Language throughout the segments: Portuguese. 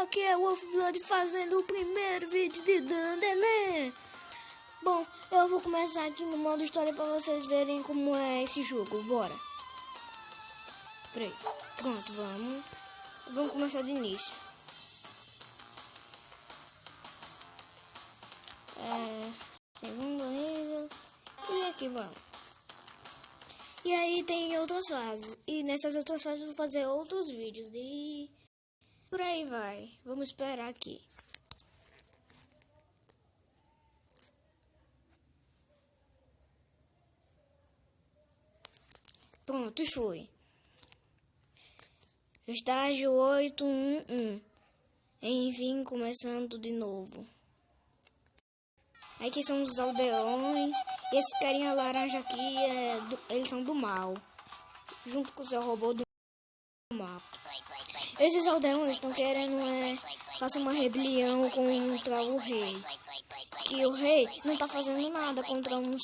aqui é o Wolfblood fazendo o primeiro vídeo de Dunderman. Bom, eu vou começar aqui no modo história para vocês verem como é esse jogo, bora. Peraí, pronto, vamos começar do início. Segundo nível, e aqui vamos. E aí tem outras fases, e nessas outras fases eu vou fazer outros vídeos de... Por aí vai, vamos esperar aqui. Pronto, e foi. Estágio 811. Enfim, começando de novo. Aqui são os aldeões. E esse carinha laranja aqui, eles são do mal. Junto com o seu robô do mal. Esses aldeões estão querendo fazer uma rebelião contra o rei. Que o rei não tá fazendo nada contra uns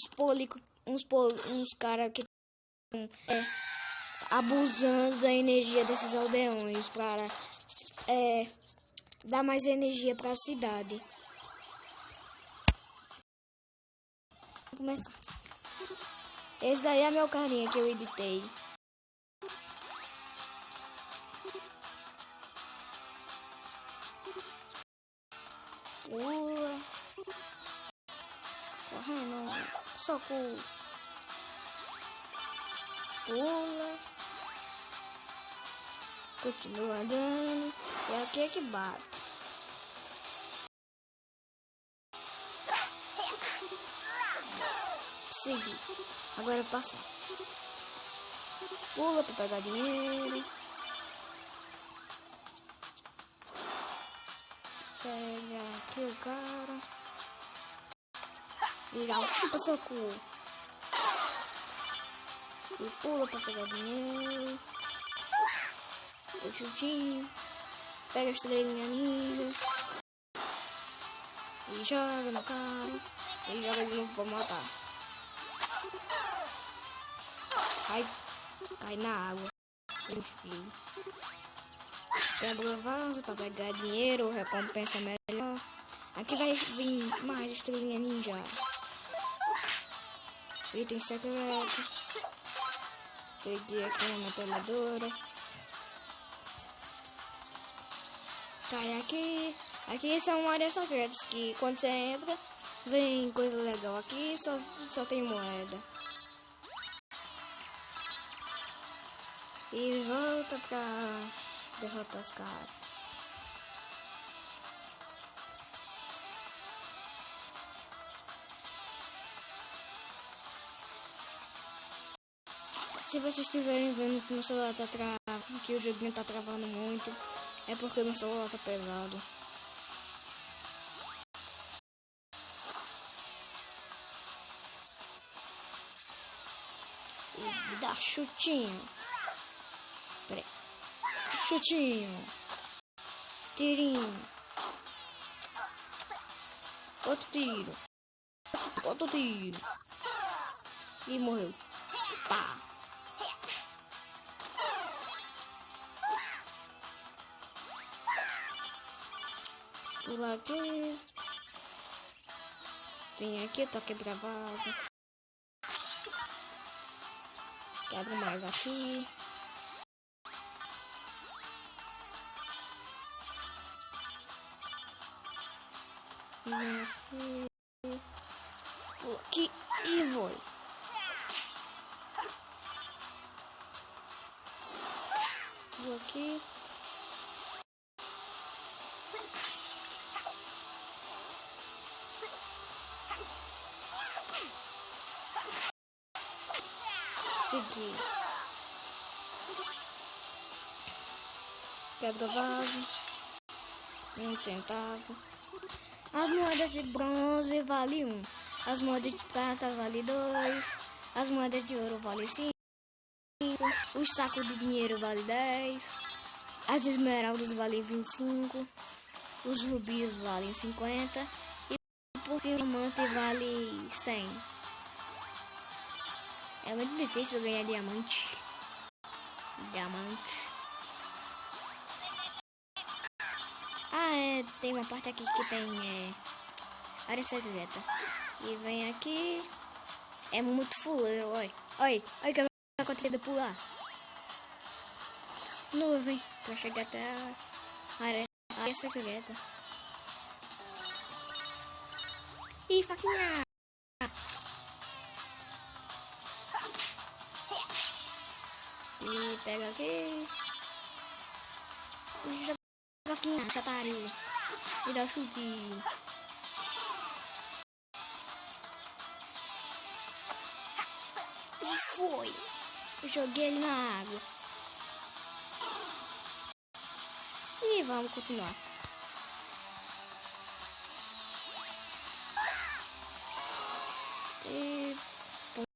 caras que estão abusando da energia desses aldeões para dar mais energia para a cidade. Vou começar. Esse daí é meu carinha que eu editei. Pula. Correndo. Socorro. Pula. Continua andando. E aqui é que bate. Seguir. Agora passar. Pula para pegar dinheiro. Pega aqui o cara. E dá um super socorro. E pula para pegar dinheiro. O chutinho. Pega a estrelinha ninja. E joga no cara. E joga de novo para matar. Cai na água. Enfim. Quebra o avanço para pegar dinheiro, recompensa melhor. Aqui vai vir mais estrelinha ninja. Item secreto. Peguei aqui uma metralhadora. Cai aqui. Aqui são áreas secretas que quando você entra, vem coisa legal. Aqui só tem moeda. E volta pra derrotar os caras. Se vocês estiverem vendo que meu celular tá travando, que o joguinho tá travando muito, é porque meu celular tá pesado. E dá chutinho. Peraí. Chutinho. Tirinho. Outro tiro. Outro tiro. E morreu. Pá. Pula aqui. Vem aqui pra quebrar vaso. Quebra mais aqui. Pula aqui e vou. Pula aqui. Seguir. Quebra vaso. 1 centavo. As moedas de bronze vale 1. As moedas de prata vale 2. As moedas de ouro vale 5. Os sacos de dinheiro vale 10. As esmeraldas valem 25. Os rubis valem 50. E por fim o diamante vale 100. É muito difícil ganhar diamante. Tem uma parte aqui que tem área secreta. E vem aqui. É muito fuleiro, olha. Olha que eu vou conseguir pular. Nuvem, pra chegar até a área secreta. Ih, faquinha! E pega aqui. Joga a faquinha, otário. E dá o chute. E foi. Eu joguei ele na água. E vamos continuar. E ponto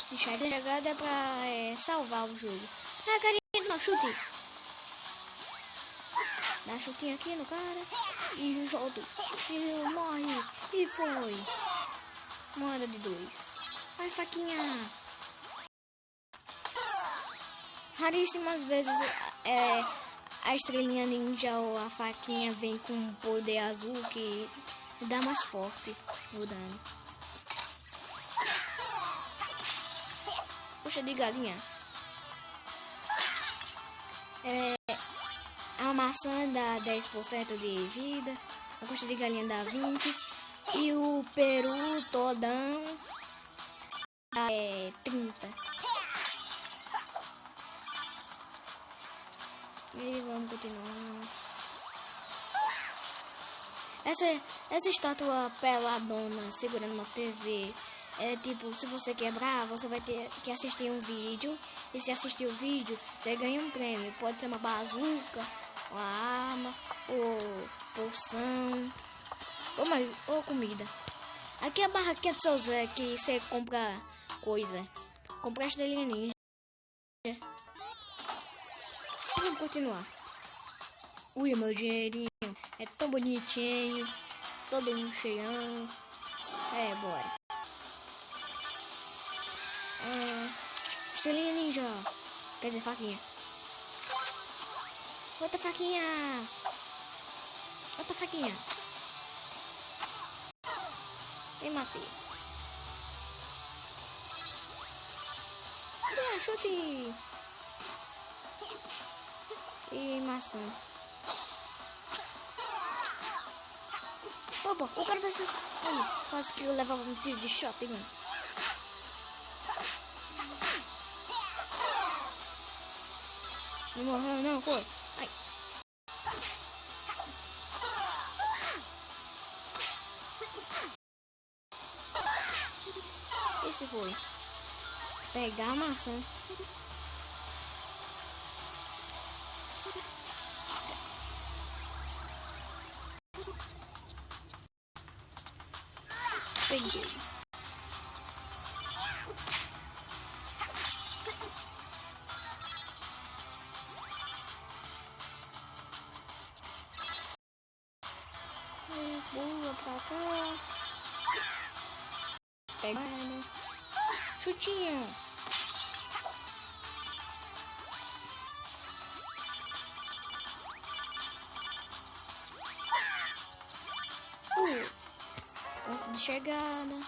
de chegada é pra salvar o jogo. Carinha, não, chute. Dá chutinho aqui no cara. E jogo. E morre. E foi. Moeda de 2. Vai, faquinha. Raríssimas vezes a estrelinha ninja ou a faquinha vem com um poder azul que dá mais forte o dano. Puxa de galinha. A maçã dá 10% de vida. A coxa de galinha dá 20%. E o peru todão dá 30%. E vamos continuar. Essa estátua peladona segurando uma TV é tipo, se você quebrar, você vai ter que assistir um vídeo. E se assistir o vídeo, você ganha um prêmio. Pode ser uma bazuca, uma arma, ou poção, ou comida. Aqui é a barraquinha do seu Zé que você compra coisa. Compra esta linha ninja. Vamos continuar. Ui, meu dinheirinho é tão bonitinho, todo mundo cheião. Bora. Estrelinha ninja. Quer dizer, faquinha. Outra faquinha. Outra faquinha. E matei. Chute. E maçã. Opa, o cara vai ser... quase que eu levava um tiro de shot, mano. Não morreu, não, foi. Ai. Esse foi. Pegar a maçã. Peguei. Pula pra cá. Pegada. Chutinho. Ponto de chegada.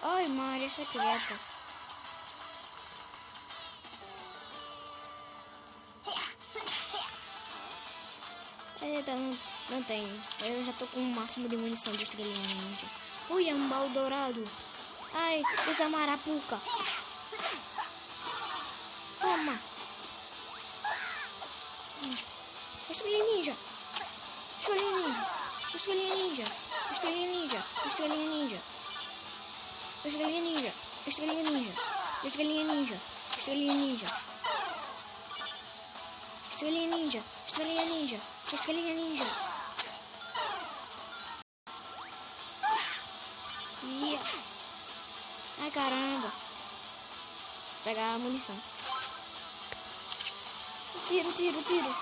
Ai, uma área secreta. Não tem. Eu já tô com o máximo de munição de estrelinha ninja. Ui, é um baú dourado. Ai, essa marapuca. Toma. Estrelinha ninja. Estrelinha ninja. Estrelinha ninja. Estrelinha ninja. Estrelinha ninja. Estrelinha ninja. Estrelinha ninja. Estrelinha ninja. Estrelinha ninja. Estrelinha ninja. Estrelinha ninja. Estrelinha ninja. Ai, caramba. Vou pegar a munição. Tiro, tiro, tiro.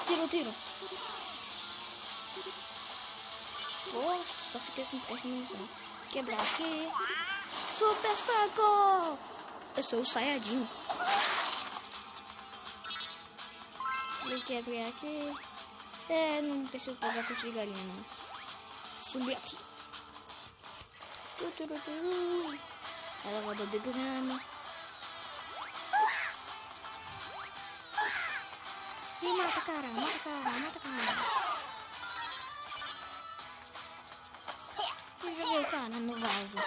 Tiro, tiro. Pô, só fiquei com 3 munições. Quebrar aqui. Super Saco! Eu sou o Saiyajin. Eu quebrei aqui. Não preciso pegar coxa de galinha, não. Subi aqui. Elevador de grama. E mata cara, mata cara, mata cara. Eu joguei o cara no vaso.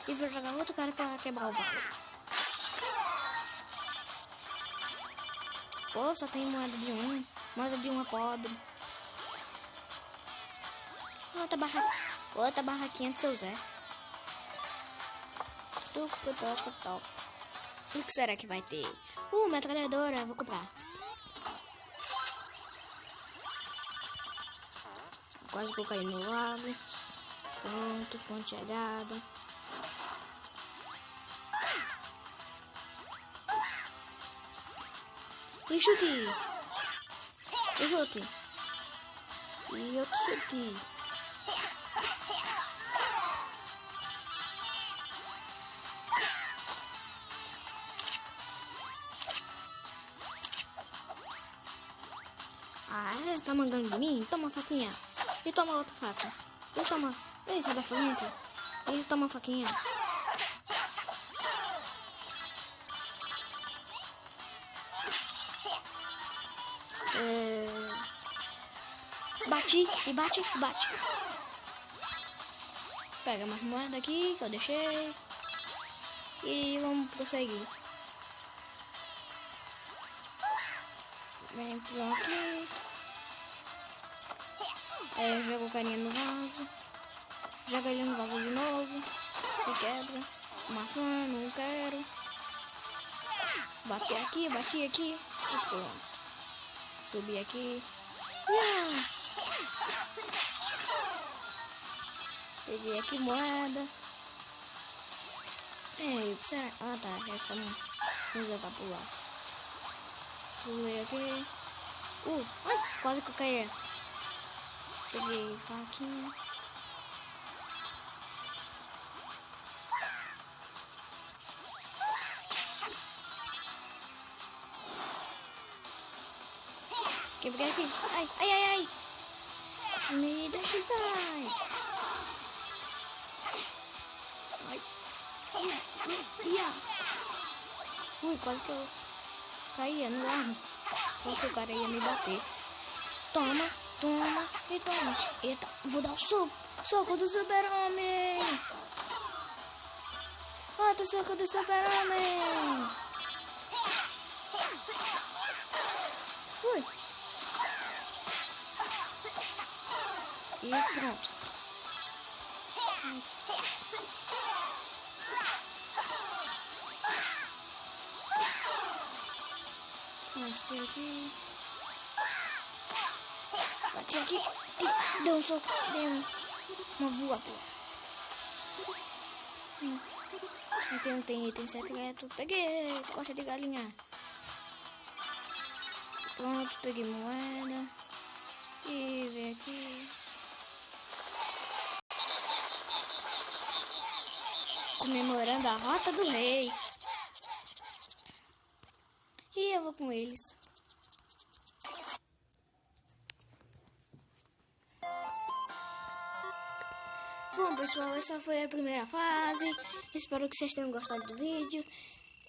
E vou jogar outro cara pra quebrar o vaso. Pô, só tem moeda de um. Moeda de uma pobre. Outra barraquinha do seu Zé. Toc. O que será que vai ter? Metralhadora, vou comprar. Quase que eu caí no lago. Pronto, ponto chegado. E chute. E outro. E outro chute. Tá mandando de mim? Toma a faquinha. E toma outra faca. E toma. Ei, sai da frente. E toma a faquinha. Bate. E bate. Pega mais moeda aqui que eu deixei. E vamos prosseguir. Vem por aqui. Aí eu jogo o carinha no vaso. Joga ele no vaso de novo. E quebra. Maçã, não quero. Bati aqui. E pronto. Subi aqui. Peguei aqui moeda. Ei, o que será? Ah, tá. É só não jogar pro lado. Pulei aqui. Ai, quase que eu caí. Peguei faquinha. Quebrei aqui. Ai. Me deixa em paz. Ai. Quase que eu caía no ar. Porque o cara ia me bater. Toma. E toma. Eita, vou dar o soco do super-homem. Do soco do super-homem. E pronto. Foi aqui. Bati aqui. E deu um soco. Deu uma voadora. Aqui não tem item secreto. Peguei coxa de galinha. Pronto, peguei moeda. E vem aqui. Comemorando a rota do rei. E eu vou com eles. Bom, pessoal, essa foi a primeira fase. Espero que vocês tenham gostado do vídeo.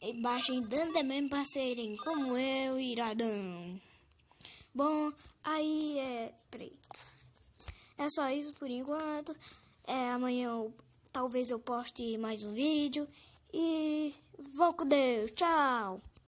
E baixem também para serem como eu, iradão. Bom, aí peraí. É só isso por enquanto. Amanhã talvez eu poste mais um vídeo. E vão com Deus. Tchau.